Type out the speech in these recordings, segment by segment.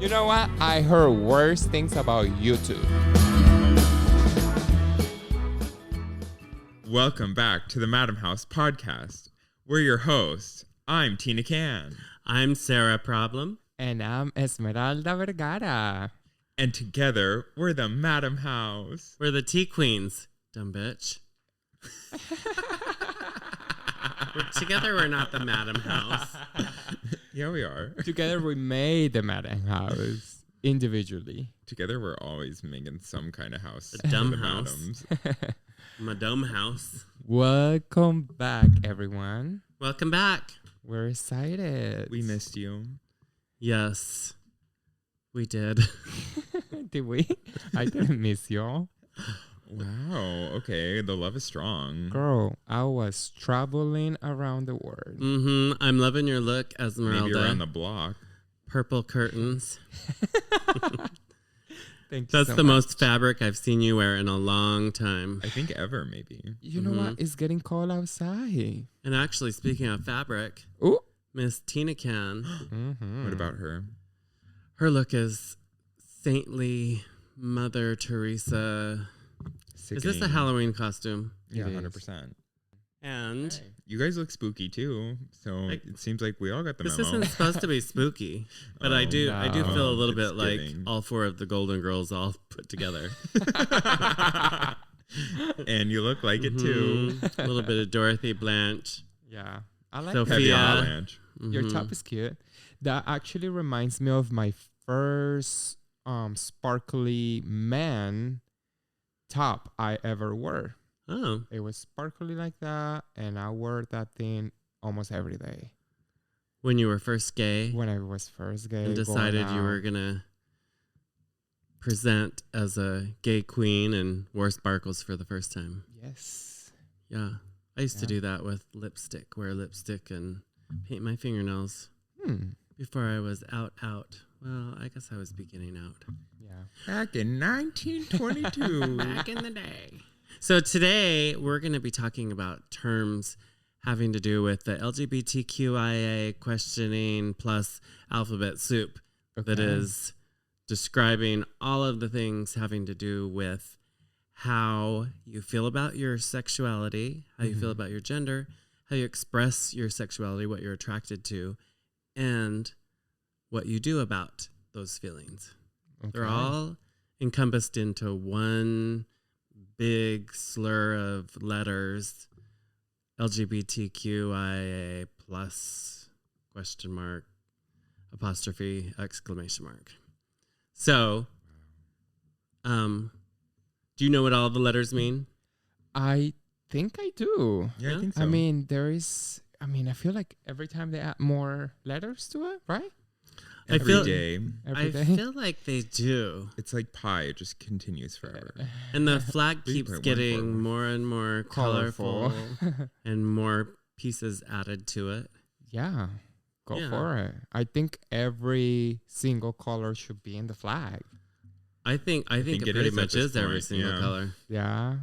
You know what? I heard worse things about YouTube. Welcome back to the Madam House podcast. We're your hosts. I'm Tina Can. I'm Sarah Problem. And I'm Esmeralda Vergara. And together, we're the Madam House. We're the Tea Queens, dumb bitch. Together, we're not the Madam House. Yeah, we are. Together we made the Madam House. Individually. Together, we're always making some kind of house. The dumb for the house. Madams. Madame House. Welcome back, everyone. Welcome back. We're excited. We missed you. Yes, we did. Did we? I didn't miss y'all. Wow. Okay. The love is strong. Girl, I was traveling around the world. Mm-hmm. I'm loving your look, Esmeralda. Maybe around the block. Purple curtains. Thank you That's so the much. most fabric I've seen you wear in a long time. I think ever, maybe. You know what? It's getting cold outside. And actually, speaking of fabric, Ooh. Miss Tina Can. Mm-hmm. What about her? Her look is saintly Mother Teresa. Sickening. Is this a Halloween costume? Yeah, It is. 100%. And Hey. You guys look spooky too, so Like, it seems like we all got the this memo. isn't supposed to be spooky, but I Oh, do feel a little it's bit like giving. all four of the Golden Girls all put together. And you look like it too. Mhm. A little bit of Dorothy Blanche. Yeah. I like Sophia. that. Heavy Yeah. avalanche. Your Mhm. top is cute. That actually reminds me of my first sparkly man top I ever wore. Oh, It was sparkly like that, and I wore that thing almost every day. when you were first gay When I was first gay, and going decided you out. were gonna present as a gay queen and wore sparkles for the first time. Yes. Yeah, I used to Yeah. do that with lipstick. Wear lipstick and paint my fingernails. Before I was out. Well, I guess I was beginning out. Yeah. Back in 1922. Back in the day. So today we're going to be talking about terms having to do with the LGBTQIA questioning plus alphabet soup that Okay. is describing all of the things having to do with how you feel about your sexuality, how you feel about your gender, how you express your sexuality, what you're attracted to, and what you do about those feelings. They're Okay. all encompassed into one big slur of letters, LGBTQIA plus question mark, apostrophe, exclamation mark. So, do you know what all the letters mean? I think I do. Yeah, I think so. I mean, I feel like every time they add more letters to it, right? I Every feel- day. Every I day. feel like they do. It's like pie. It just continues forever. And the flag keeps 3.14. getting more and more Colorful. colorful and more pieces added to it. Yeah. Go Yeah. for it. I think every single color should be in the flag. I think it it pretty is at much this is every point, single yeah. color. Yeah.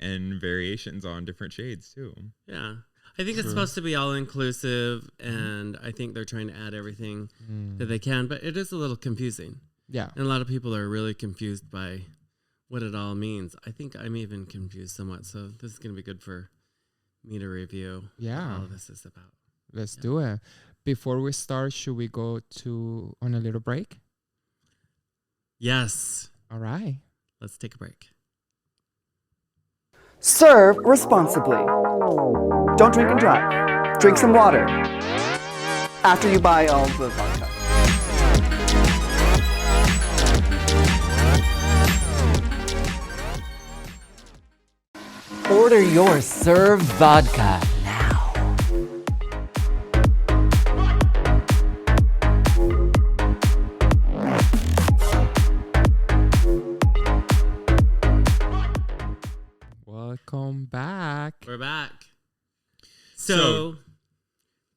And variations on different shades too. Yeah. I think it's supposed to be all inclusive, and I think they're trying to add everything that they can, but it is a little confusing. Yeah. And a lot of people are really confused by what it all means. I think I'm even confused somewhat, so this is going to be good for me to review Yeah. what all this is about. Let's do it. Before we start, should we go on a little break? Yes. All right. Let's take a break. Serve responsibly. Don't drink and drive. Drink some water. After you buy all the vodka. Order your Serve vodka now. Welcome back. We're back. So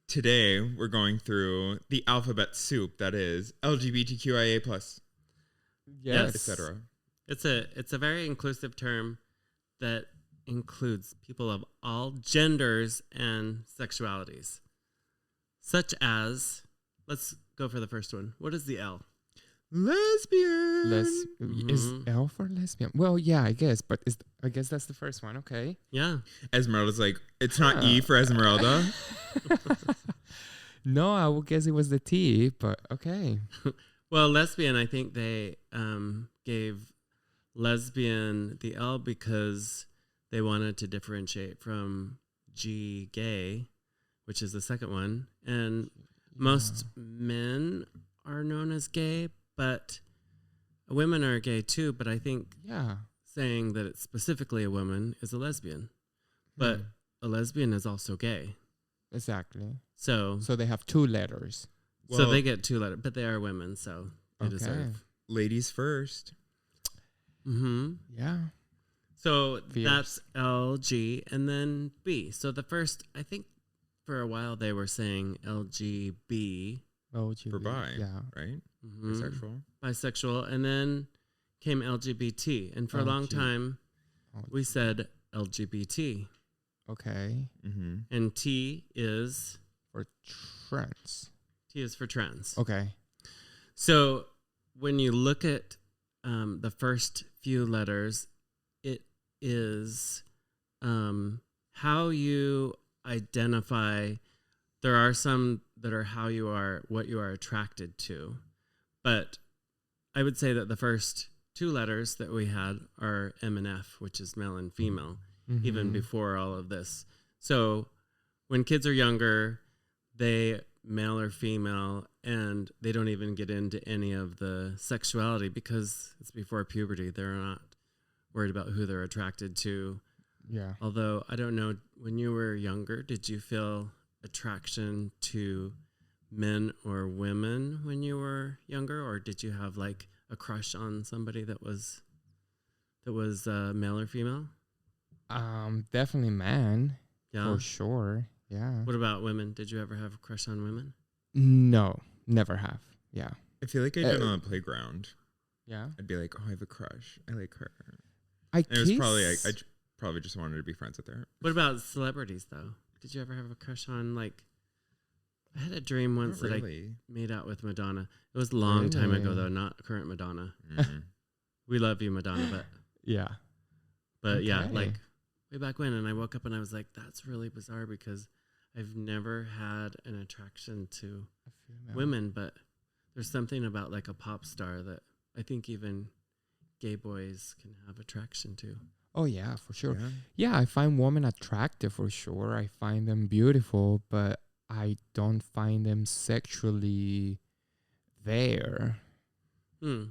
Today we're going through the alphabet soup that is LGBTQIA plus, Yes. etc. it's a very inclusive term that includes people of all genders and sexualities, such as, let's go for the first one. What is the L? Lesbian. Is L for lesbian? Well, yeah, I guess, but I guess that's the first one. Okay. Yeah. Esmeralda's like, it's not E for Esmeralda. No, I would guess it was the T, but okay. Well, lesbian, I think they gave lesbian the L because they wanted to differentiate from G, gay, which is the second one. And most men are known as gay, but women are gay too. But I think saying that it's specifically a woman is a lesbian. But a lesbian is also gay. Exactly. So they have 2 letters. so they get 2 letters, but they are women, so they deserve. Ladies first. Mm-hmm. Yeah. So Fierce. that's L, G, and then B. So the first, I think for a while they were saying LGB. For bi, Yeah. right? Mm-hmm. Bisexual. Bisexual. And then came LGBT. And for a long time, we said LGBT. Okay. Mm-hmm. And T is For trans. for trans. Okay. So when you look at the first few letters, it is how you identify. There are some that are how you are, what you are attracted to. But I would say that the first 2 letters that we had are M and F, which is male and female, even before all of this. So when kids are younger, they male or female, and they don't even get into any of the sexuality because it's before puberty. They're not worried about who they're attracted to. Yeah. Although, I don't know, when you were younger, did you feel attraction to men or women when you were younger? Or did you have like a crush on somebody that was male or female? Definitely man. Yeah. For sure. Yeah. What about women? Did you ever have a crush on women? No, never have. Yeah. I feel like I did on the playground. Yeah. I'd be like, oh, I have a crush. I like her. And it was probably, I probably just wanted to be friends with her. What about celebrities, though? Did you ever have a crush on, like, I had a dream once that I made out with Madonna. It was a long time ago, though, not current Madonna. Mm-hmm. We love you, Madonna, but yeah. Yeah, like way back when. And I woke up and I was like, that's really bizarre because I've never had an attraction to women, but there's something about like a pop star that I think even gay boys can have attraction to. Oh, yeah, for sure. Yeah, I find women attractive for sure. I find them beautiful, but I don't find them sexually there. So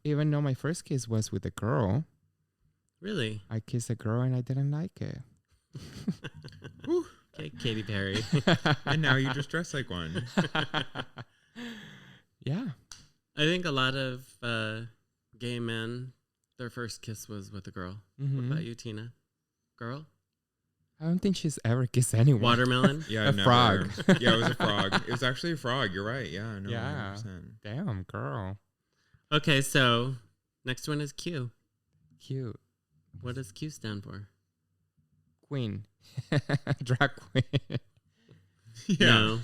even though my first kiss was with a girl. Really? I kissed a girl and I didn't like it. Okay, Katy Perry. And now you just dress like one. Yeah. I think a lot of gay men, their first kiss was with a girl. What about you, Tina? Girl? I don't think she's ever kissed anyone. Watermelon? Yeah, a never. frog. Yeah, it was a frog. It was actually a frog. You're right. Yeah, no, Yeah. 100%. Damn, girl. Okay, so next one is Q. Cute. What does Q stand for? Queen. Drag queen. Yeah. No.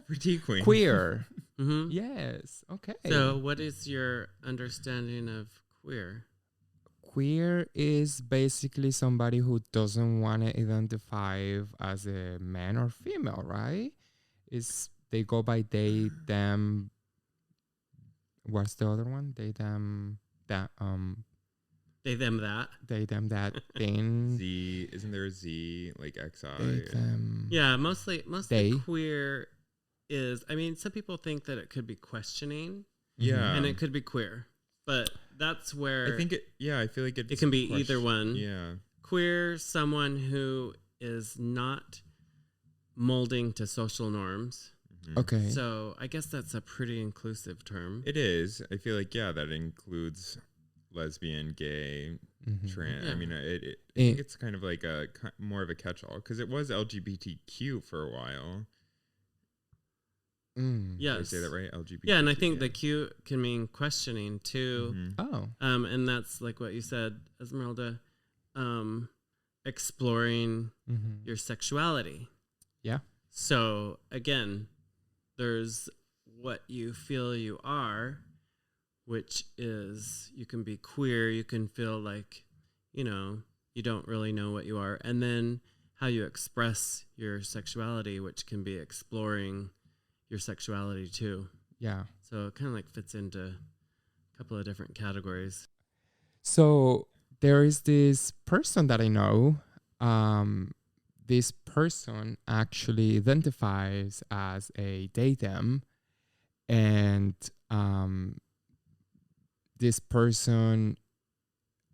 Pretty queen. Queer. Mm-hmm. Yes. Okay. So what is your understanding of queer? Queer is basically somebody who doesn't want to identify as a man or female, right? They go by they, them. What's the other one? They, them, that, They, them, that. They, them, that thing. Z, isn't there a Z, like XI? They, them. Yeah, mostly They. queer is, I mean, some people think that it could be questioning. Yeah. And it could be queer. But that's where I think I feel like it can be either one. Yeah. Queer, someone who is not molding to social norms. Mm-hmm. Okay. So I guess that's a pretty inclusive term. It is. I feel like, that includes lesbian, gay, trans. Yeah. I mean, I think it's kind of like more of a catch-all because it was LGBTQ for a while. Yes. Did I say that right? LGBT. Yeah, and I think the Q can mean questioning too. Mm-hmm. Oh. And that's like what you said, Esmeralda, exploring your sexuality. Yeah. So again, there's what you feel you are, which is you can be queer, you can feel like, you know, you don't really know what you are. And then how you express your sexuality, which can be exploring your sexuality too. Yeah. So it kind of like fits into a couple of different categories. So there is this person that I know. This person actually identifies as a they them, and this person,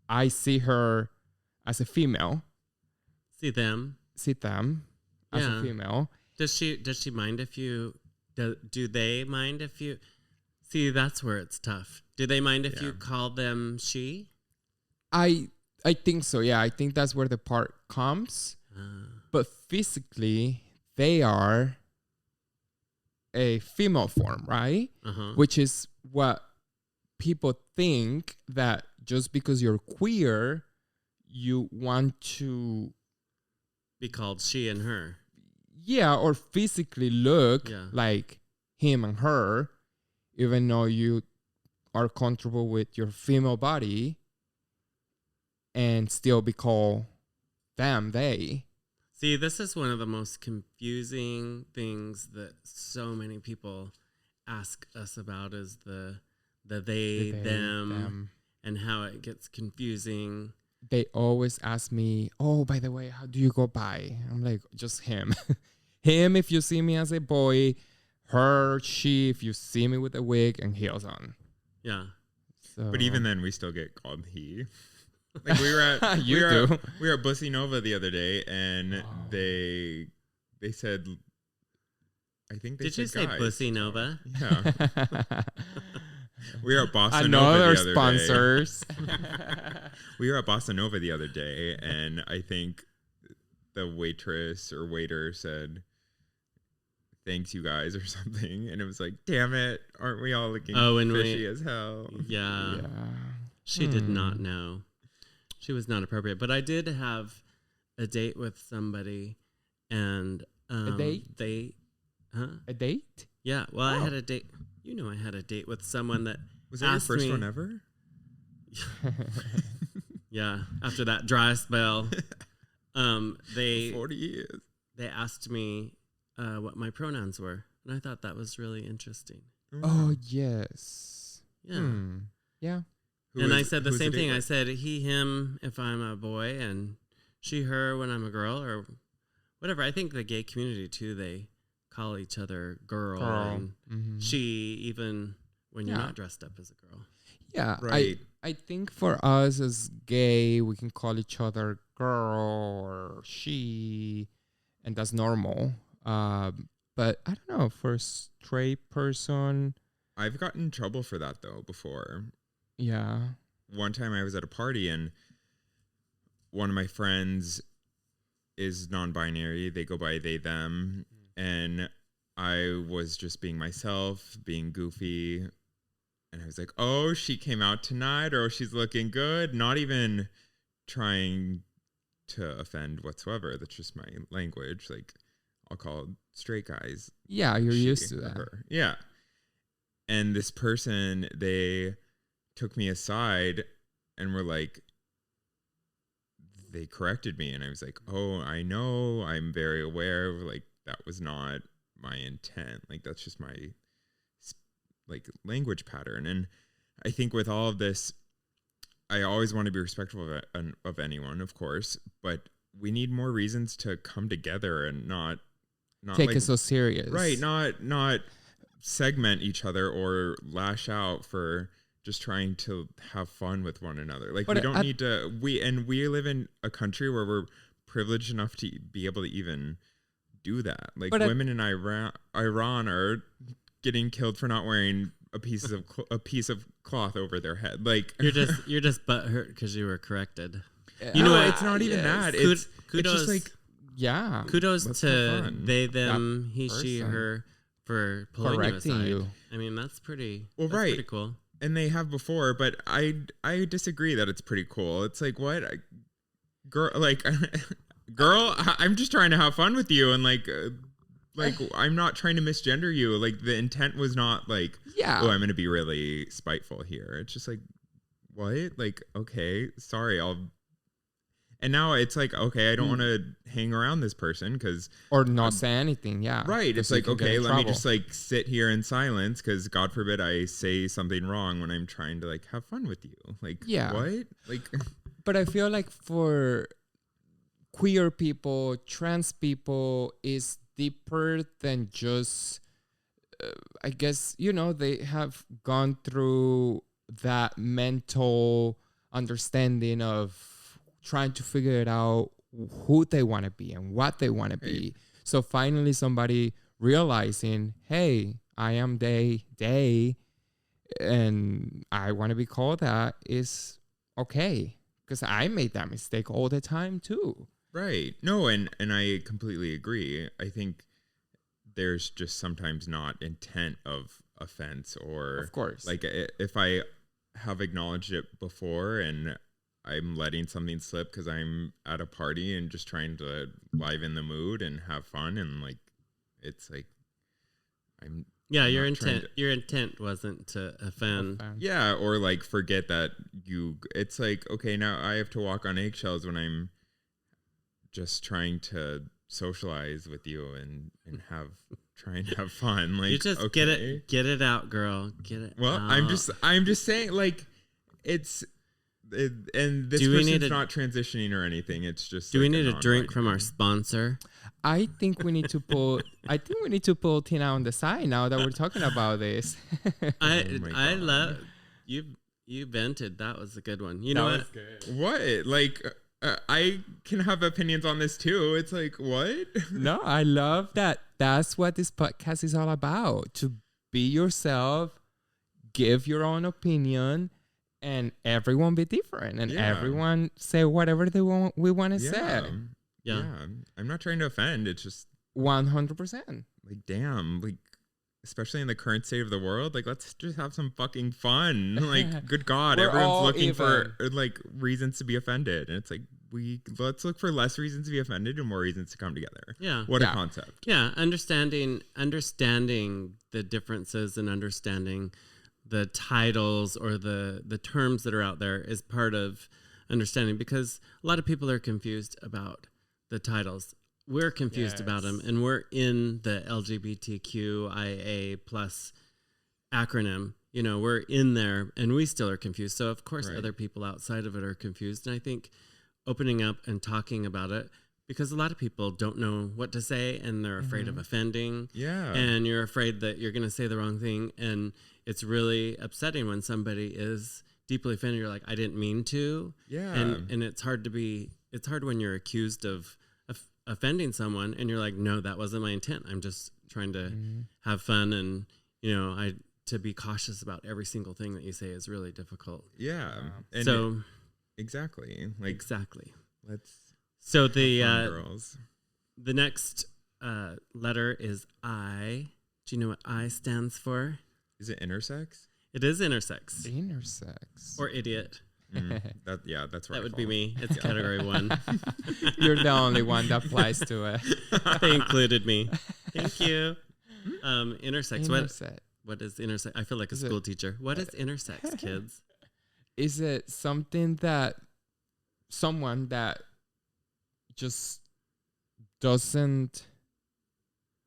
I see her as a female. See them As a female. Does she mind if you do they mind if you see? That's where it's tough. Do they mind if you call them she? I think so. Yeah, I think that's where the part comes. But physically, they are a female form, right? Which is what people think, that just because you're queer, you want to be called she and her. Yeah, or physically look like him and her, even though you are comfortable with your female body, and still be called them, they. See, this is one of the most confusing things that so many people ask us about, is the they, them, and how it gets confusing. They always ask me, oh, by the way, how do you go by? I'm like, just him. Him if you see me as a boy, her, she if you see me with a wig and heels on. Yeah. So. But even then, we still get called he. Like we were at we were at Bussy Nova the other day, and they said, I think they did said you say guys. Bussy Nova? Yeah. We were at Bossa Nova Another the other sponsors. day. We were at Bossa Nova the other day, and I think the waitress or waiter said, "Thanks, you guys," or something, and it was like, "Damn it, aren't we all looking fishy as hell?" Yeah. She did not know. She was not appropriate. But I did have a date with somebody, and a date? A date? Yeah. Well, I had a date. You know, I had a date with someone that was that your first one ever? Yeah. After that dry spell, 40 years. They asked me what my pronouns were, and I thought that was really interesting. Oh yes. Yeah. Yeah. I said the same thing. I said he, him if I'm a boy, and she, her when I'm a girl, or whatever. I think the gay community too, they call each other girl. And she, even when you're not dressed up as a girl. Yeah, right. I think for us as gay, we can call each other girl or she, and that's normal. But I don't know, for a straight person, I've gotten in trouble for that though before. Yeah. One time I was at a party, and one of my friends is non-binary. They go by they, them. And I was just being myself, being goofy. And I was like, oh, she came out tonight, or she's looking good. Not even trying to offend whatsoever. That's just my language. Like, I'll call straight guys. Yeah, you're used to that. Her. Yeah. And this person, they took me aside and were like, they corrected me, and I was like, oh, I know, I'm very aware of, like, that was not my intent. Like, that's just my like language pattern. And I think with all of this, I always want to be respectful of anyone, of course, but we need more reasons to come together and not take like, it so serious, right? Not segment each other or lash out for just trying to have fun with one another. Like, but we don't need to, we live in a country where we're privileged enough to be able to even do that. Like, women in Iran are getting killed for not wearing a piece of cloth over their head. Like, you're just butthurt because you were corrected. You know, it's not even that. It's just like, yeah. Kudos to they, them, he, she, her for pulling correcting you. I mean, that's pretty. Well, that's pretty cool. And they have before, but I disagree that it's pretty cool. It's like, what, girl? I'm just trying to have fun with you and like like, I'm not trying to misgender you. Like, the intent was not like, Yeah. oh, I'm going to be really spiteful here. It's just like, what? Like, okay, sorry, and now it's like, okay, I don't want to hang around this person because... Or not say anything, yeah. Right. It's 'cause you like, can get okay, in let me trouble. just like sit here in silence because God forbid I say something wrong when I'm trying to like have fun with you. Like, Yeah. what? Like, But I feel like for queer people, trans people, is deeper than just, I guess, they have gone through that mental understanding of trying to figure it out who they want to be and what they want to be. So finally somebody realizing, hey, I am they, and I want to be called that is okay. Because I made that mistake all the time too. right. No, and I completely agree. I think there's just sometimes not intent of offense or... Of course. Like, if I have acknowledged it before and I'm letting something slip because I'm at a party and just trying to liven the mood and have fun, and like, it's like, Yeah, I'm your not trying intent. Your intent wasn't to offend. yeah, or like forget that it's like, okay, now I have to walk on eggshells when I'm just trying to socialize with you and try and have fun. Like, You just okay. get it out, girl. Get it. Well, out. I'm just saying, like, and this Do we need person's a- not transitioning or anything. It's just. Do we like need a drink from our non-binary. sponsor? I think we need to pull Tina on the side now that we're talking about this. I my God. love you vented. That was a good one. You know what? What? Like, I can have opinions on this too. It's like, what? No, I love that. That's what this podcast is all about. To be yourself, give your own opinion, and everyone be different, and Yeah. everyone say whatever they want. We want to say. Yeah. I'm not trying to offend. It's just 100%. like, damn, like, especially in the current state of the world, like, let's just have some fucking fun. Like, good God, We're all everyone's looking for even. like reasons to be offended, and it's like, let's look for less reasons to be offended and more reasons to come together. Yeah. What Yeah. a concept. Yeah, understanding the differences and understanding the titles or the terms that are out there is part of understanding, because a lot of people are confused about the titles. We're confused about them, and we're in the LGBTQIA plus acronym. We're in there, and we still are confused. So of course, Right. other people outside of it are confused. And I think opening up and talking about it, because a lot of people don't know what to say, and they're afraid of offending. Yeah. And you're afraid that you're going to say the wrong thing, and it's really upsetting when somebody is deeply offended. You're like, I didn't mean to. Yeah. And it's hard when you're accused of offending someone, and you're like, no, that wasn't my intent. I'm just trying to have fun, and to be cautious about every single thing that you say is really difficult. Yeah. And So exactly. Like, exactly. let's So have fun, the girls. the next letter is I. Do you know what I stands for? Is it intersex? It is intersex Intersex. or idiot. That's where That I would be fall. me. It's category 1. You're the only one that applies to it. They included me. Thank you. Intersex. Intersex. What is intersex? I feel like a Is it- school teacher. What is intersex, kids? Is it something that someone that just doesn't?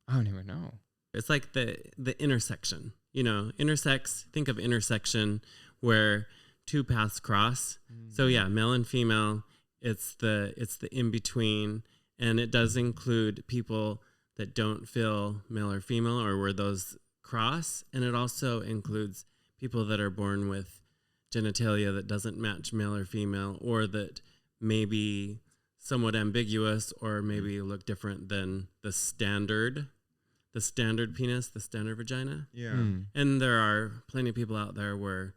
I don't even know. It's like the intersection. Intersex. Think of intersection where two paths cross. So yeah, male and female. It's the in between, and it does include people that don't feel male or female, or where those cross, and it also includes people that are born with genitalia that doesn't match male or female, or that may be somewhat ambiguous, or maybe look different than the standard penis, the standard vagina. Yeah. And there are plenty of people out there where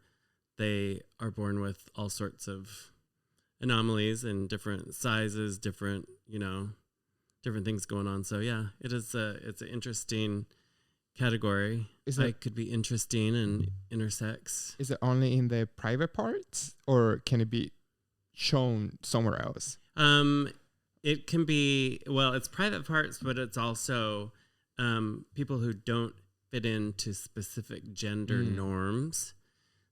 they are born with all sorts of anomalies and different sizes, different things going on. So yeah, it's an interesting category. It could be interesting and intersex. Is it only in the private parts, or can it be shown somewhere else? It can be, well, it's private parts, but it's also people who don't fit into specific gender norms.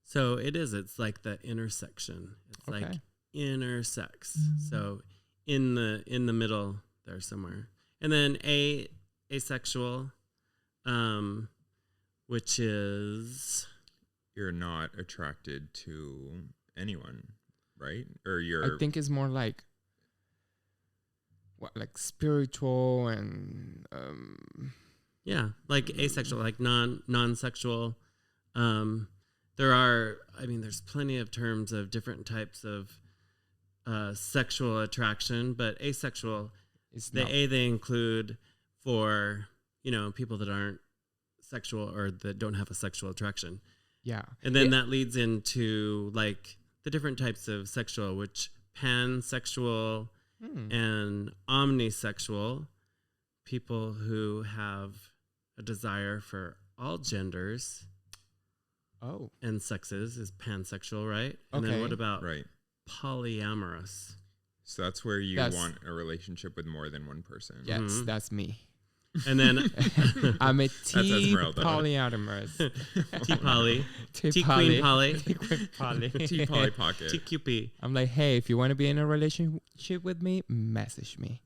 So it's like the intersection. It's like intersex. So in the middle there somewhere. And then asexual, which is You're not attracted to anyone, right? Or I think it's more like spiritual and like asexual, like non-sexual. There's plenty of terms of different types of sexual attraction, but asexual, they include for, people that aren't sexual or that don't have a sexual attraction. Yeah. And then that leads into like the different types of sexual, which pansexual and omnisexual, people who have a desire for all genders and sexes is pansexual, right? And then what about polyamorous? So that's where you want a relationship with more than one person. Yes, that's me. And then I'm a T polyamorous. T poly. T queen poly. T queen poly. T poly pocket. T QP. I'm like, hey, if you want to be in a relationship with me, message me.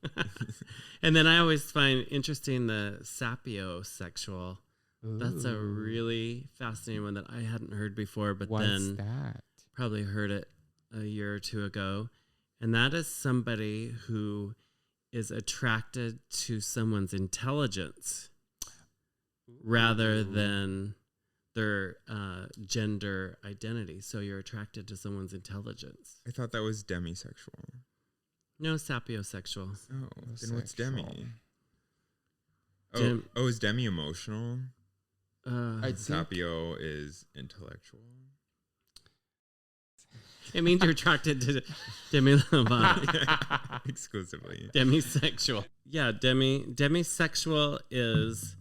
And then I always find interesting the sapiosexual. Ooh. That's a really fascinating one that I hadn't heard before, but What's that? Probably heard it a year or two ago. And that is somebody who is attracted to someone's intelligence rather than their gender identity. So you're attracted to someone's intelligence. I thought that was demisexual. No, sapiosexual. Oh, then what's demi? Is demi emotional? Sapio is intellectual. It means you're attracted to Demi Lovato. Exclusively. Demisexual. Yeah, demisexual is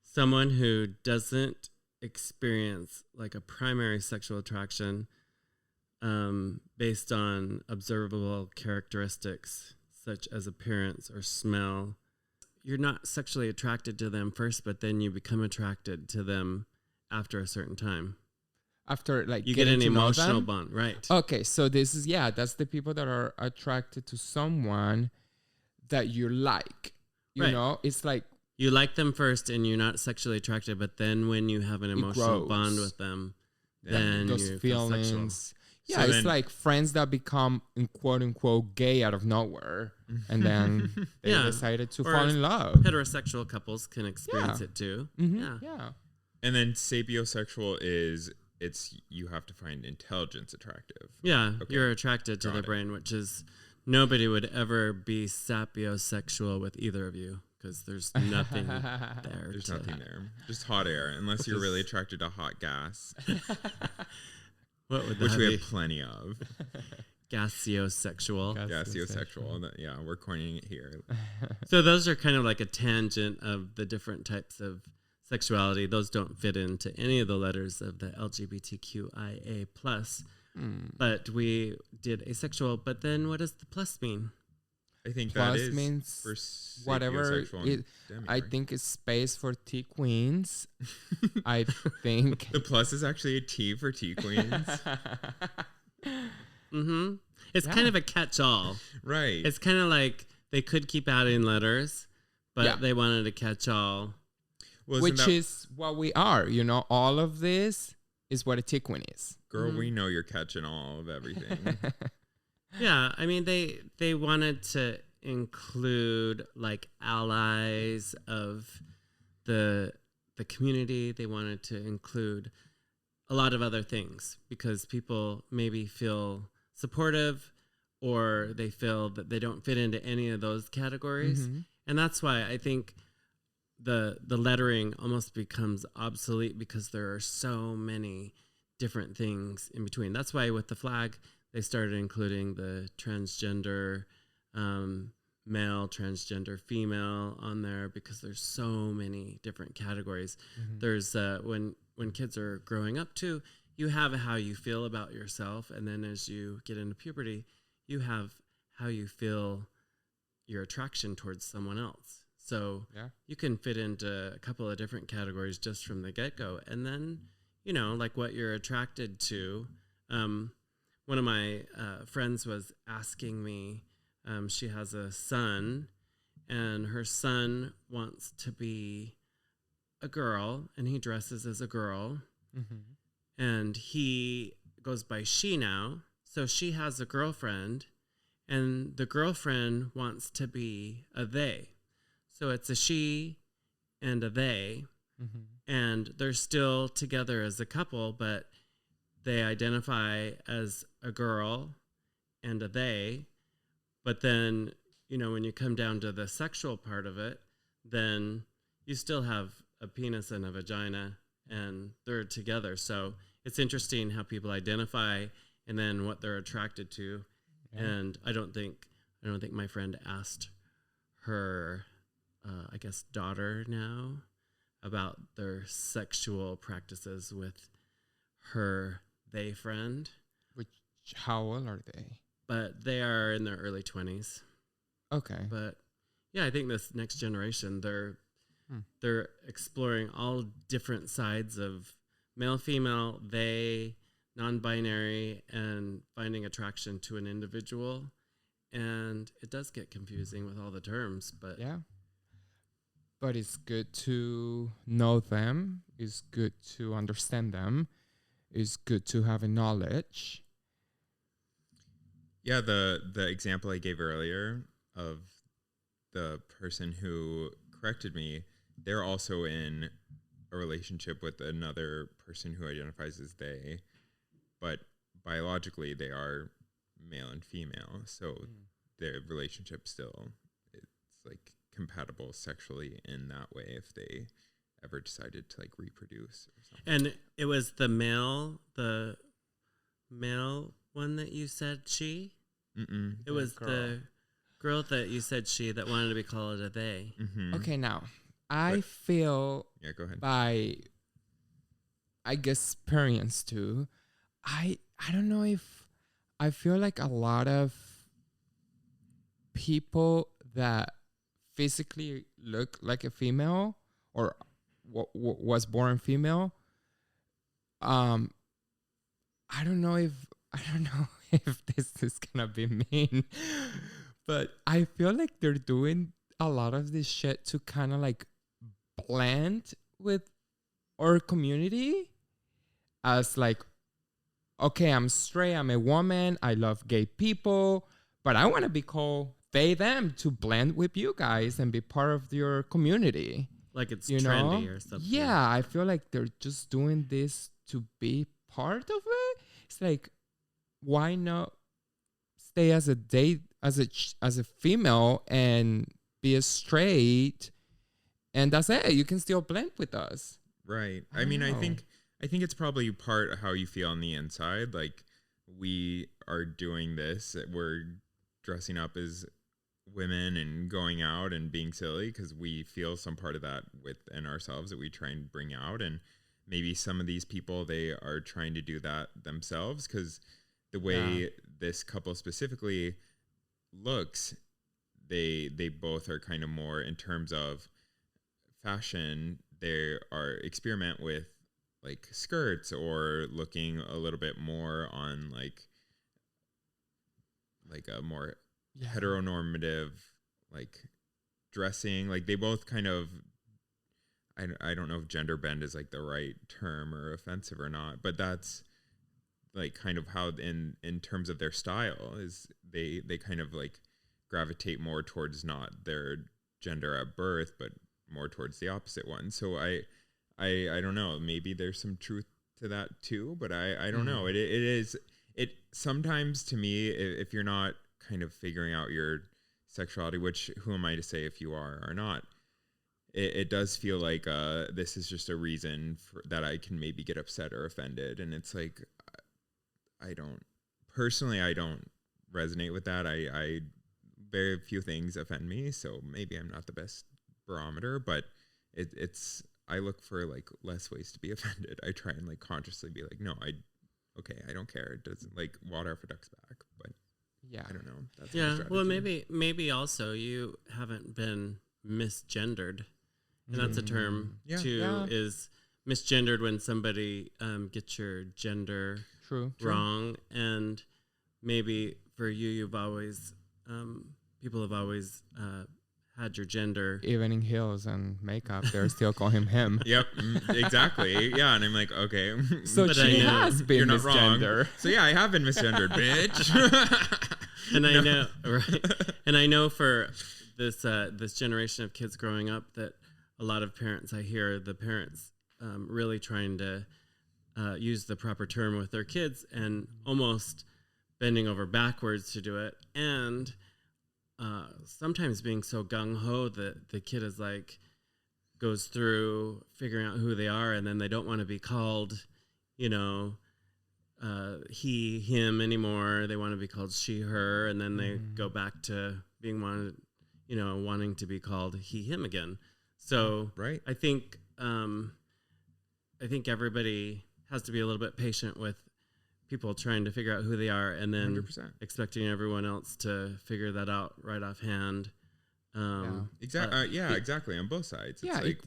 someone who doesn't experience like a primary sexual attraction based on observable characteristics such as appearance or smell. You're not sexually attracted to them first, but then you become attracted to them after a certain time. After you get an emotional bond, right? Okay, so this is that's the people that are attracted to someone that you like. You know, it's like you like them first, and you're not sexually attracted. But then, when you have an emotional bond with them, then those you feelings. Feel yeah, so it's like friends that become quote unquote gay out of nowhere, and then they decided to fall in love. Heterosexual couples can experience it too. Mm-hmm. Yeah, and then sapiosexual is. You have to find intelligence attractive. Yeah, you're attracted to their brain, which is nobody would ever be sapiosexual with either of you because there's nothing there. There's nothing there. Just hot air, unless you're really attracted to hot gas. What would that Which we be? have plenty of. Gaseosexual. Gaseosexual. Yeah, we're coining it here. So those are kind of like a tangent of the different types of sexuality. Those don't fit into any of the letters of the LGBTQIA+. But we did asexual. But then what does the plus mean? I think plus that is means for whatever. I think it's space for T queens. I think the plus is actually a T for T queens. It's kind of a catch-all, right? It's kind of like they could keep adding letters, but they wanted a catch-all. Which is what we are, all of this is what a T-queen is. Girl, we know you're catching all of everything. Yeah, I mean, they wanted to include like allies of the community. They wanted to include a lot of other things because people maybe feel supportive or they feel that they don't fit into any of those categories. And that's why I think the lettering almost becomes obsolete because there are so many different things in between. That's why with the flag, they started including the transgender male, transgender female on there because there's so many different categories. There's when kids are growing up too, you have how you feel about yourself, and then as you get into puberty, you have how you feel your attraction towards someone else. So Yeah. you can fit into a couple of different categories just from the get-go. And then, you know, like what you're attracted to. One of my friends was asking me, she has a son, and her son wants to be a girl, and he dresses as a girl, and he goes by she now. So she has a girlfriend, and the girlfriend wants to be a they. So it's a she and a they, and they're still together as a couple, but they identify as a girl and a they. But then, you know, when you come down to the sexual part of it, then you still have a penis and a vagina, and they're together. So it's interesting how people identify and then what they're attracted to. Yeah. And I don't think my friend asked her, I guess, daughter now about their sexual practices with her they friend. Which, how old are they? But they are in their early 20s. Okay. But yeah, I think this next generation, they're exploring all different sides of male, female, they, non-binary, and finding attraction to an individual. And it does get confusing with all the terms, but yeah. But it's good to know them. It's good to understand them. It's good to have a knowledge. Yeah, the example I gave earlier of the person who corrected me, they're also in a relationship with another person who identifies as they, but biologically they are male and female. So their relationship still, it's like compatible sexually in that way if they ever decided to like reproduce or something. And it was the male one that you said she? Mm-mm. It was the girl that you said she that wanted to be called a they. Mm-hmm. Okay, now, I feel Yeah, go ahead. by, I guess, experience too, I don't know if I feel like a lot of people that physically look like a female or was born female, I don't know if this is gonna be mean, but I feel like they're doing a lot of this shit to kind of like blend with our community as like, okay, I'm straight, I'm a woman, I love gay people, but I want to be called they, them to blend with you guys and be part of your community. Like it's know? trendy or something. Yeah, I feel like they're just doing this to be part of it. It's like, why not stay as a date as a female and be a straight, and that's it. You can still blend with us. Right. I think it's probably part of how you feel on the inside. Like, we are doing this. We're dressing up as women and going out and being silly because we feel some part of that within ourselves that we try and bring out. And maybe some of these people, they are trying to do that themselves because the way this couple specifically looks, they both are kind of more in terms of fashion. They are experiment with like skirts or looking a little bit more on like a more heteronormative like dressing. Like they both kind of, I don't know if gender bend is like the right term or offensive or not, but that's like kind of how in terms of their style is they kind of like gravitate more towards not their gender at birth, but more towards the opposite one. So I don't know, maybe there's some truth to that too, but I don't know. It sometimes to me, if you're not kind of figuring out your sexuality, which who am I to say if you are or not, it does feel like this is just a reason that I can maybe get upset or offended. And it's like, I don't resonate with that. I very few things offend me, so maybe I'm not the best barometer, but it's I look for like less ways to be offended. I try and like consciously be like, no, I don't care. It doesn't, like, water off a duck's back, but yeah, I don't know. That's well, maybe also you haven't been misgendered. And that's a term Yeah. too, Yeah. is misgendered when somebody gets your gender True. wrong. And maybe for you, you've always, people have always had your gender. Even in heels and makeup, they're still calling him. Yep, exactly. Yeah, and I'm like, okay. So But she I know. has been You're not wrong. misgender. So yeah, I have been misgendered, bitch. And I know, right? And I know for this this generation of kids growing up that a lot of parents, I hear the parents really trying to use the proper term with their kids and almost bending over backwards to do it. And sometimes being so gung-ho that the kid is like, goes through figuring out who they are, and then they don't want to be called, he, him anymore. They want to be called she, her, and then they go back to being wanting to be called he, him again. So Right. I think everybody has to be a little bit patient with people trying to figure out who they are, and then 100%. expecting everyone else to figure that out right offhand. Exactly. Yeah, exactly. On both sides. It's Yeah, like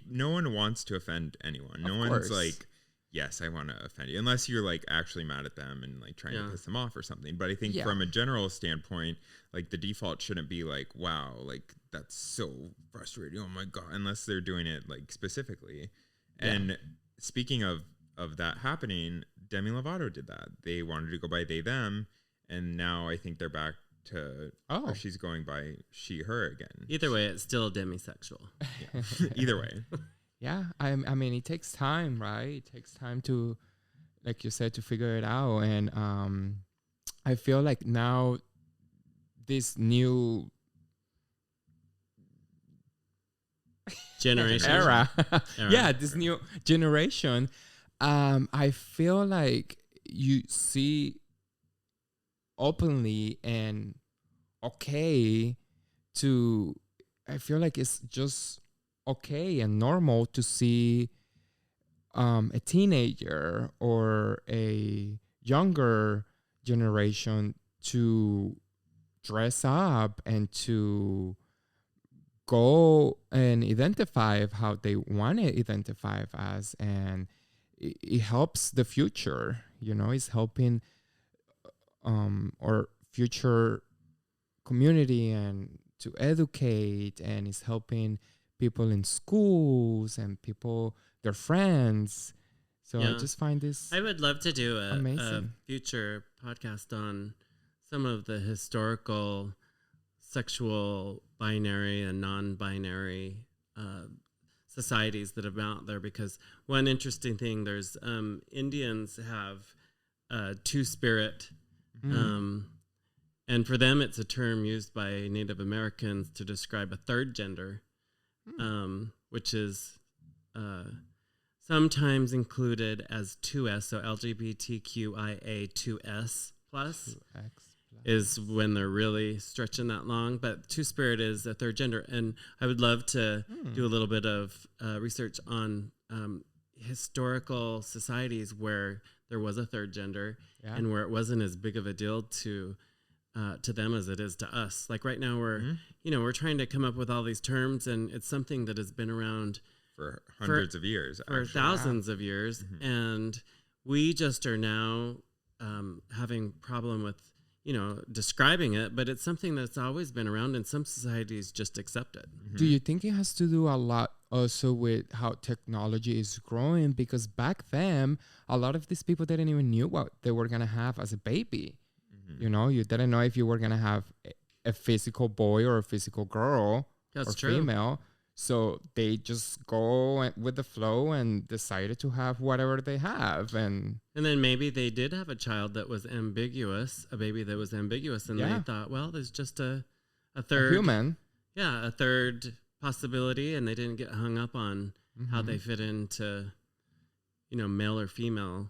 no one wants to offend anyone. No Of one's course. like, yes, I want to offend you, unless you're like actually mad at them and like trying to piss them off or something. But I think Yeah. from a general standpoint, like the default shouldn't be like, wow, like that's so frustrating. Oh my God, unless they're doing it like specifically. And speaking of that happening, Demi Lovato did that. They wanted to go by they, them. And now I think they're back to, or she's going by she, her again. Either way, it's still demisexual. Either way. Yeah, I mean, it takes time, right? It takes time to, like you said, to figure it out. And I feel like now this new Generation. era. Era. Yeah, this new generation, I feel like you see openly and okay to, I feel like it's just okay and normal to see a teenager or a younger generation to dress up and to go and identify how they want to identify as, and it helps the future, it's helping our future community and to educate, and it's helping people in schools and people, their friends. So I just find this I would love to do a amazing. future podcast on some of the historical sexual binary and non-binary societies that have been out there, because one interesting thing, there's Indians have two-spirit, and for them it's a term used by Native Americans to describe a third gender, which is sometimes included as 2S, so LGBTQIA 2S plus is when they're really stretching that long. But two-spirit is a third gender. And I would love to do a little bit of research on historical societies where there was a third gender and where it wasn't as big of a deal to them as it is to us. Like right now we're trying to come up with all these terms, and it's something that has been around For hundreds of years. For actually. thousands of years. And we just are now having problem with, describing it, but it's something that's always been around, and some societies just accept it. Do you think it has to do a lot also with how technology is growing? Because back then, a lot of these people didn't even knew what they were going to have as a baby. You didn't know if you were going to have a physical boy or a physical girl or female. So they just go with the flow and decided to have whatever they have. And then maybe they did have a child that was ambiguous, a baby that was ambiguous, and they thought, well, there's just a third human. Yeah, a third possibility, and they didn't get hung up on how they fit into, male or female.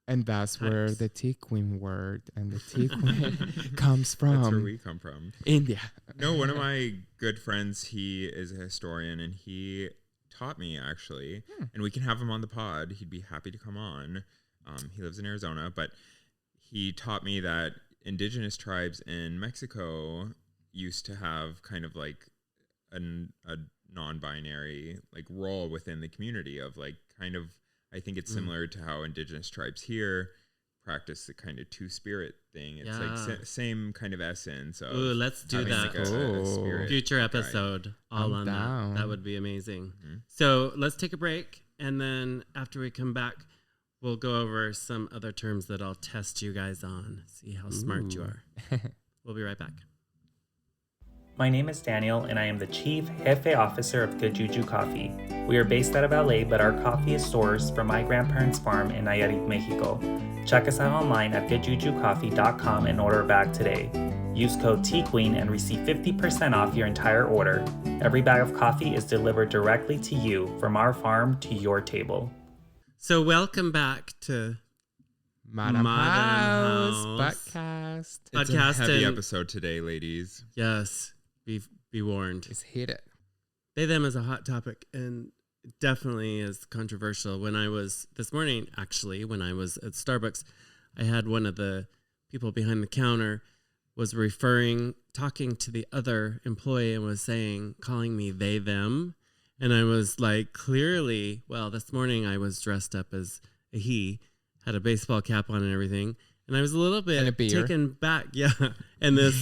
And that's where the T-Queen word and the T-Queen comes from. That's where we come from. India. No, one of my good friends, he is a historian, and he taught me, actually, and we can have him on the pod. He'd be happy to come on. He lives in Arizona, but he taught me that indigenous tribes in Mexico used to have kind of like a non-binary like role within the community of like kind of, I think it's similar to how indigenous tribes here practice the kind of two-spirit thing. It's like same kind of essence of let's do that. like a spirit Future episode all on down. that would be amazing. So let's take a break, and then after we come back, we'll go over some other terms that I'll test you guys on, see how smart you are. We'll be right back. My name is Daniel, and I am the Chief Jefe Officer of Good Juju Coffee. We are based out of LA, but our coffee is sourced from my grandparents' farm in Nayarit, Mexico. Check us out online at goodjujucoffee.com and order a bag today. Use code TQueen and receive 50% off your entire order. Every bag of coffee is delivered directly to you from our farm to your table. So welcome back to Madam House Podcast. It's a heavy episode today, ladies. Yes, be warned. It's hit. They, them is a hot topic and definitely is controversial. When I was, this morning actually, when I was at Starbucks, I had one of the people behind the counter was talking to the other employee and was calling me they, them. And I was like, clearly, well, this morning I was dressed up as a he, had a baseball cap on and everything. And I was a little bit taken back. Yeah. And this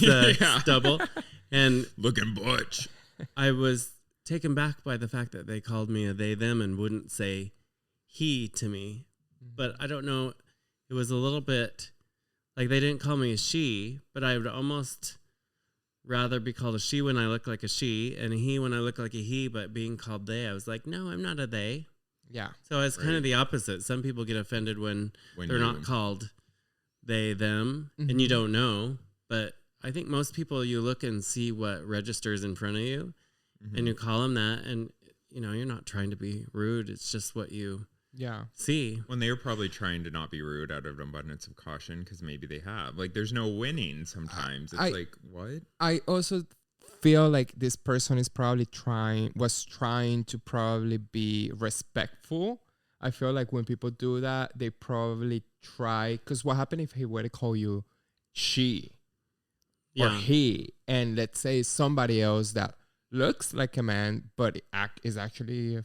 stubble. And looking butch. I was taken back by the fact that they called me a they, them and wouldn't say he to me. But I don't know. It was a little bit like they didn't call me a she, but I would almost rather be called a she when I look like a she and a he when I look like a he, but being called they, I was like, no, I'm not a they. Yeah. So it's kind of the opposite. Some people get offended when they're not called they, them, and you don't know. But I think most people, you look and see what registers in front of you and you call them that. And, you're not trying to be rude. It's just what you see. When they were probably trying to not be rude out of an abundance of caution because maybe they have. Like, there's no winning sometimes. It's like, what? I also feel like this person is probably trying to probably be respectful. I feel like when people do that, they probably try, because what happened if he were to call you she or he, and let's say somebody else that looks like a man but is actually a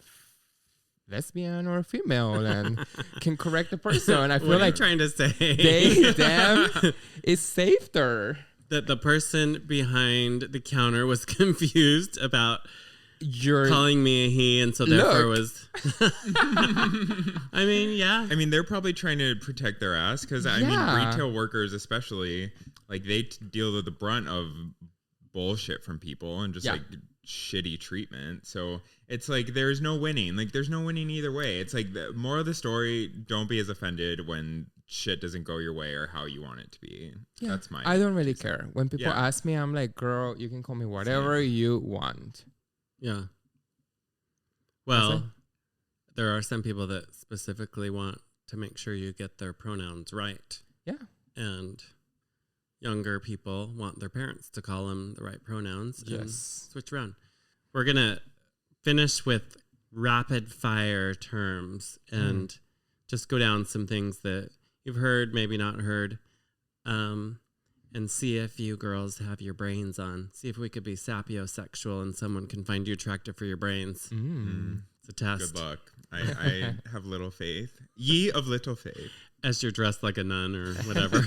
lesbian or a female and can correct the person. And I feel like trying to say they, them is safer. That the person behind the counter was confused about calling me a he, and so therefore was. I mean, they're probably trying to protect their ass because I mean, retail workers especially, like they deal with the brunt of bullshit from people and just like shitty treatment. So it's like there's no winning. Like there's no winning either way. It's like the moral of the story: don't be as offended when shit doesn't go your way or how you want it to be. Yeah. That's my. I don't really care. When people ask me, I'm like, girl, you can call me whatever you want. Yeah. Well, there are some people that specifically want to make sure you get their pronouns right. Yeah. And younger people want their parents to call them the right pronouns. Yes. And switch around. We're going to finish with rapid fire terms and just go down some things that you've heard, maybe not heard, and see if you girls have your brains on. See if we could be sapiosexual and someone can find you attractive for your brains. It's a test. Good luck. I have little faith. Ye of little faith. As you're dressed like a nun or whatever.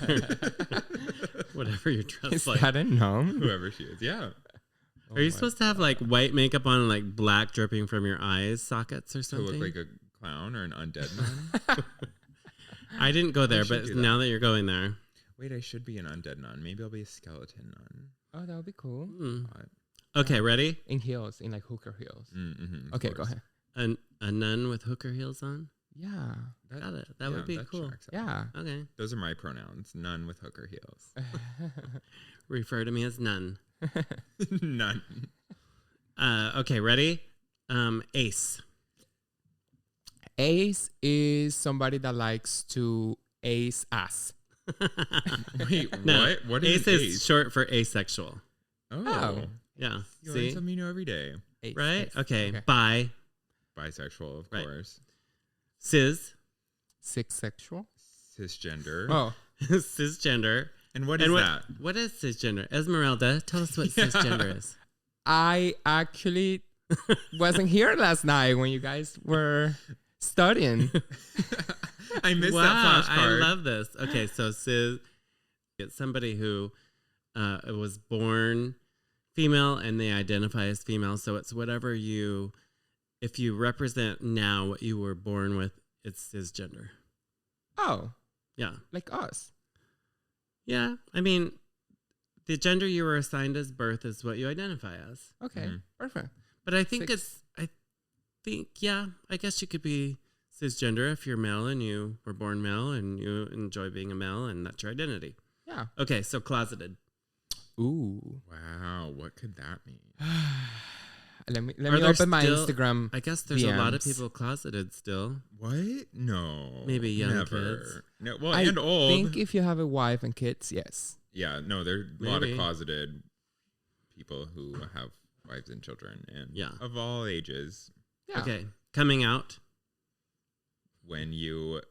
Whatever you're dressed Is like. that a nun? Whoever she is. Yeah. Are you supposed to have like white makeup on and like black dripping from your eyes sockets or something? To look like a clown or an undead nun? I didn't go there, but now that you're going there. Wait, I should be an undead nun. Maybe I'll be a skeleton nun. Oh, that would be cool. Okay, ready? In heels, in like hooker heels. Okay, go ahead. A nun with hooker heels on? Yeah. Got it. That would be cool. Yeah. Okay. Those are my pronouns. Nun with hooker heels. Refer to me as nun. None. Okay, ready? Ace. Ace is somebody that likes to ace ass. Wait, No, what? What is ace? ace? Is short for asexual. Oh. Yeah. You See? learn something new every day. Ace, Right? ace. Okay. Bi. Bisexual, of Right. course. Cis. Sexual. Cisgender. Oh. Cisgender. And what is that? What is cisgender? Esmeralda, tell us what cisgender is. I actually wasn't here last night when you guys were studying. I missed Wow, that I flashcard. love this. Okay, so cis, it's somebody who was born female and they identify as female. So it's whatever you, if you represent now what you were born with, it's cisgender. Oh, Yeah. like us. Yeah. I mean, the gender you were assigned as birth is what you identify as. Okay, perfect. But I think Six. yeah, I guess you could be cisgender if you're male and you were born male and you enjoy being a male and that's your identity. Yeah. Okay, so closeted. Ooh. Wow, what could that mean? Let me Are there open my still- Instagram. I guess there's a lot of DMs. people closeted still. What? No. Maybe young never. kids. No, well, I and old. think if you have a wife and kids, yes. Yeah, no, there's a lot of Maybe. closeted people who have wives and children, and Yeah. of all ages. Yeah. Okay, coming out. When you,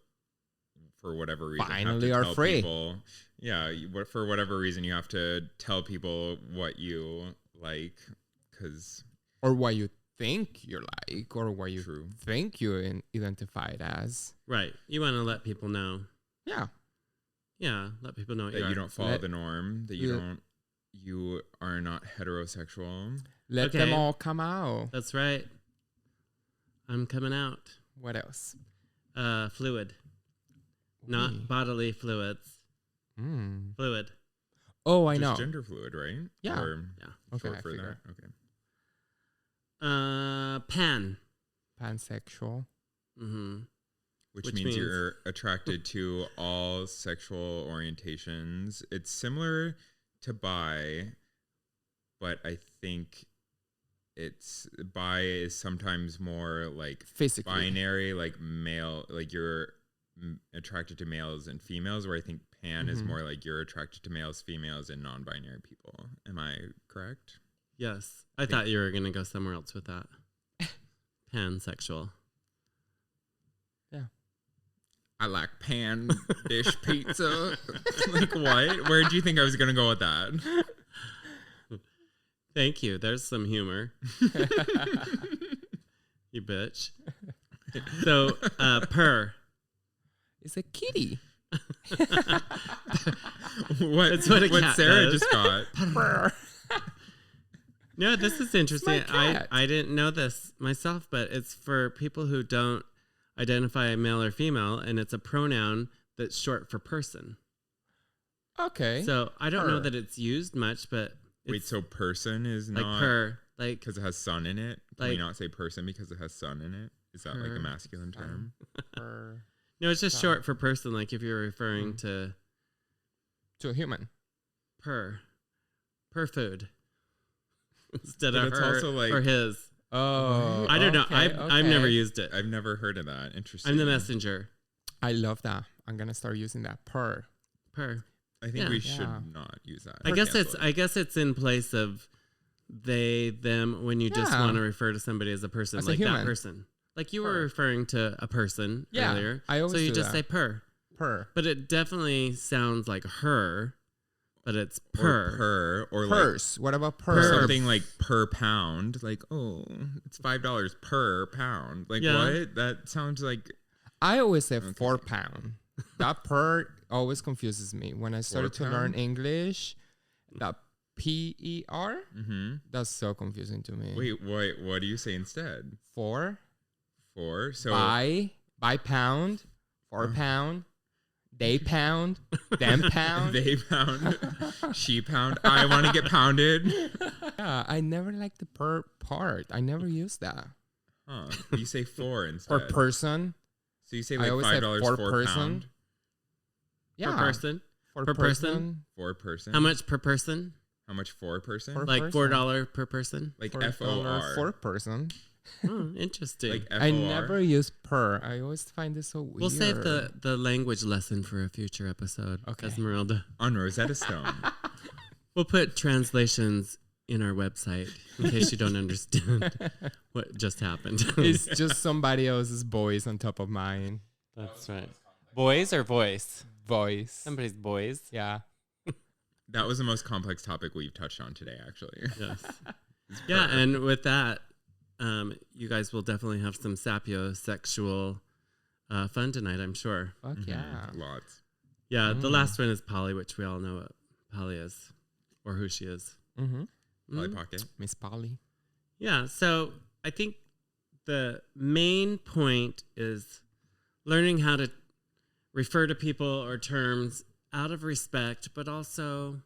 for whatever reason, Finally have are to tell free. people, for whatever reason, you have to tell people what you like, because Or what you think you're like, or what you True. think you identified as. Right. You want to let people know. Yeah. Yeah, let people know what that you you are. don't follow Let- the norm, that you are not heterosexual. Let them Okay. all come out. That's right. I'm coming out. What else? Fluid. Not Ooh. bodily fluids. Mm. Fluid. Oh, I Just know. gender fluid, right? Yeah. Or Yeah. Okay, short I for figured. that. Okay. Pan. Pansexual. Mm-hmm. Which Which means means- you're attracted to all sexual orientations. It's similar to bi, but I think bi is sometimes more like Physically. binary, like male, like you're attracted to males and females, where I think pan is Mhm. more like you're attracted to males, females, and non-binary people. Am I correct? Yes. I thought you were going to go somewhere else with that. Pansexual. I like pan dish pizza. Like what? Where do you think I was gonna go with that? Thank you. There's some humor. You bitch. So, purr. It's a kitty. What what a cat Sarah does. just got? Purr. No, this is interesting. cat. I didn't know this myself, but it's for people who don't identify male or female, and it's a pronoun that's short for person. Okay. So I don't know Purr. that it's used much, but it's Wait, so person is like not purr, like because it has sun in it? Can we like- not say person because it has sun in it? Is that like Purr. a masculine term? Purr. no, it's just short for person. Like if you're referring Mm. to To a human. per food instead But of it's her also like- or his. Oh. I don't know. okay, I've never okay. used it. I've never heard of that. Interesting. I'm the messenger. I love that. I'm gonna start using that. Purr. Per. I think Yeah. we should Yeah. not use that. I guess Cancel it. it's in place of they them when you just Yeah. want to refer to somebody as a person, As a like that human. person. Like you were Per. referring to a person Yeah, earlier. I always so you do just that. say per. Purr. But it definitely sounds like her, but it's Or per. per or like Purse. What about or purr? something like per pound. Like, oh, it's $5 per pound. Like Yeah. what? That sounds like I always say 4 pound. That purr always confuses me. When I started to learn pound? English, that PER, that's so confusing to me. Wait, what do you say instead? 4 So by pound, 4 pound, they pound, them pound. they pound, she pound. I want to get pounded. Yeah, I never liked the per part. I never used that. Huh. You say 4 For instead. person. So you say I like always say $5 for for person. pound. Yeah. Per person. For per person? For person. How much per person? How much for person? For Like person. $4 per person. Like $4 FOR. for person. Oh, interesting. Like FOR. I never use per. I always find this so weird. We'll save the language lesson for a future episode. Okay. Esmeralda. on Rosetta Stone. We'll put translations in our website in case you don't understand what just happened. It's just somebody else's voice on top of mine. That's right. Boys or voice? Voice. Somebody's boys. Yeah. That was the most complex topic we've touched on today, actually. Yes. Yeah, and with that, you guys will definitely have some sapiosexual fun tonight, I'm sure. Fuck yeah. Lots. Yeah, the last one is Polly, which we all know what Polly is or who she is. Mm-hmm. Polly Pocket. Miss Polly. Yeah, so I think the main point is learning how to refer to people or terms out of respect, but also,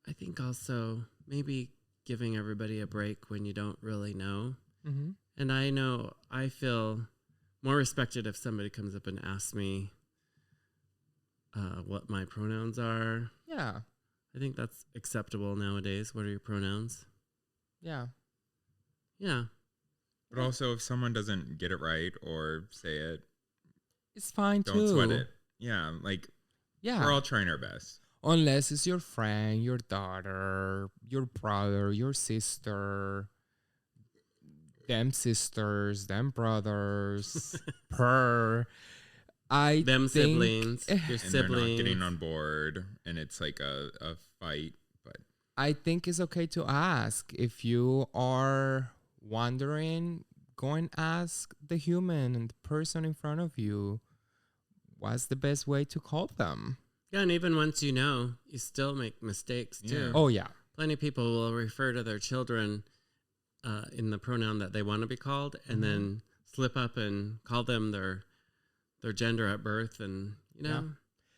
I think also maybe giving everybody a break when you don't really know. Mm-hmm. And I know I feel more respected if somebody comes up and asks me what my pronouns are. Yeah. I think that's acceptable nowadays. What are your pronouns? Yeah. Yeah. But also, if someone doesn't get it right or say it, It's fine don't too. sweat it. Yeah, like Yeah. we're all trying our best. Unless it's your friend, your daughter, your brother, your sister, them sisters, them brothers, Them siblings, your And they're not siblings. getting on board, and it's like a fight. But I think it's okay to ask. If you are wondering, go and ask the human and the person in front of you what's the best way to call them. Yeah, and even once you know, you still make mistakes too. Yeah. Oh, yeah. Plenty of people will refer to their children in the pronoun that they want to be called, and then slip up and call them their gender at birth, and you know.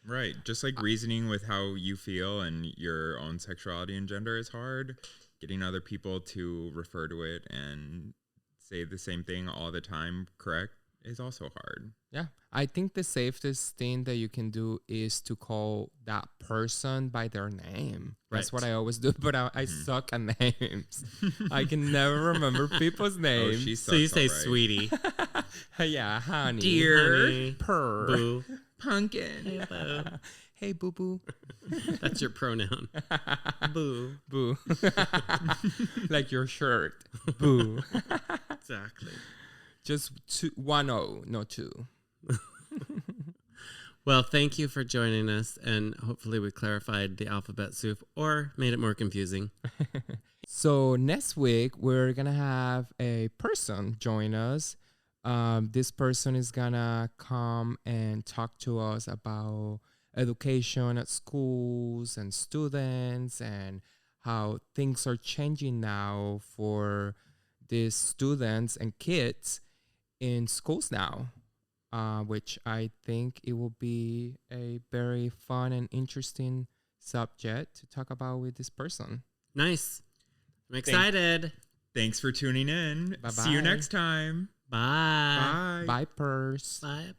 right, just like reasoning with how you feel and your own sexuality and gender is hard. Getting other people to refer to it and say the same thing all the time, correct, is also hard. Yeah. I think the safest thing that you can do is to call that person by their name. That's Right. what I always do, but I suck at names. I can never remember people's Oh, names. she So you sucks, say all right. sweetie, Yeah, honey. Dear. honey, Purr. boo. Pumpkin. Hey, boo. Hey, boo boo. That's your pronoun. Boo. Boo. Like your shirt. Boo. Exactly. Just 1 0, no 2. Well, thank you for joining us, and hopefully we clarified the alphabet soup or made it more confusing. So next week, we're going to have a person join us. This person is going to come and talk to us about education at schools and students and how things are changing now for these students and kids in schools now, which I think it will be a very fun and interesting subject to talk about with this person. Nice. I'm excited. Thanks for tuning in. Bye-bye. See you next time. Bye. Bye. Bye, Purse. Bye,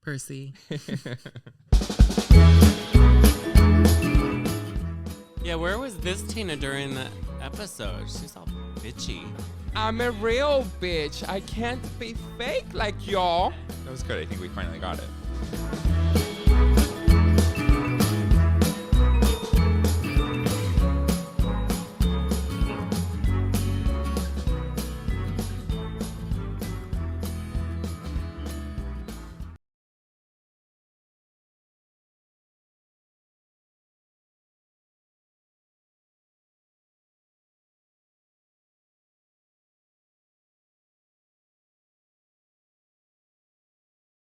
Percy. Yeah, where was this Tina during the episode? She's all bitchy. I'm a real bitch. I can't be fake like y'all. That was good. I think we finally got it.